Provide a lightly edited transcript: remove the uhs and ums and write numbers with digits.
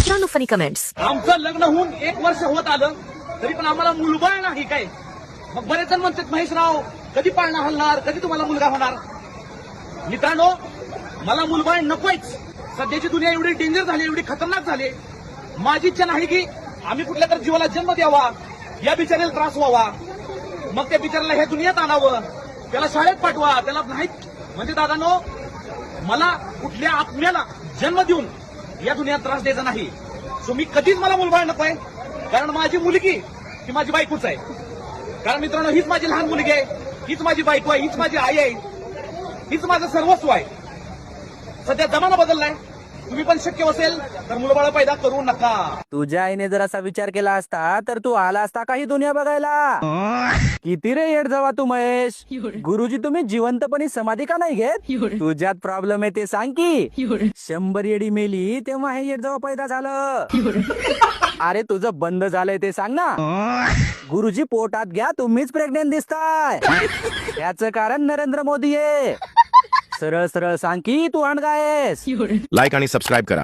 मित्रांनो funny comments. आमचं लग्न होऊन 1 वर्ष होत आलं तरी पण आम्हाला मुलबाळ नाही काय. मग बरेच जण म्हणतात महेशराव कधी पाळणा हलणार, कधी तुम्हाला मुलगा होणार. मित्रांनो मला मुलबाळ नकोयच. सध्याची दुनिया एवढी डेंजर झाली, एवढी खतरनाक झाली. माझी इच्छा नाही की आम्ही कुठल्या तर जीवाला जन्म द्यावा, या बिचाऱ्याला त्रास व्हावा, मग त्या बिचाऱ्याला ह्या दुनियात आणावं, त्याला शाळेत पाठवा. त्याला नाही म्हणजे दादानो मला कुठल्या आत्म्याला जन्म देऊन या दुनियात त्रास द्यायचा नाही. सो मी कधीच मला मुलबाळ नकोय. कारण माझी मुलगी ही माझी बायकोच आहे. कारण मित्रांनो हीच माझी लहान मुलगी आहे, हीच माझी बायको आहे, हीच माझी आई आहे, हीच माझं सर्वस्व आहे. सध्या जमाना बदललाय. तुम्ही पण शक्य असेल तर मुलबाळ पैदा करू नका. तुझ्या आईने जर असा विचार केला असता तर तू आला असता काही दुनिया बघायला. किती रे येड जावा तू महेश. गुरुजी तुम्ही जिवंतपणी समाधी का नाही घेत? तुझ्यात प्रॉब्लेम आहे ते सांग की. 100 येडी मेली तेव्हा हे येड जावा पैदा झालं. अरे तुझं बंद झालंय ते सांग ना. गुरुजी पोटात घ्या तुम्हीच प्रेग्नेंट दिसताय. याचं कारण नरेंद्र मोदी आहे. सरळ सरळ सांग की तू अणगा आहेस. लाईक आणि सबस्क्राईब करा.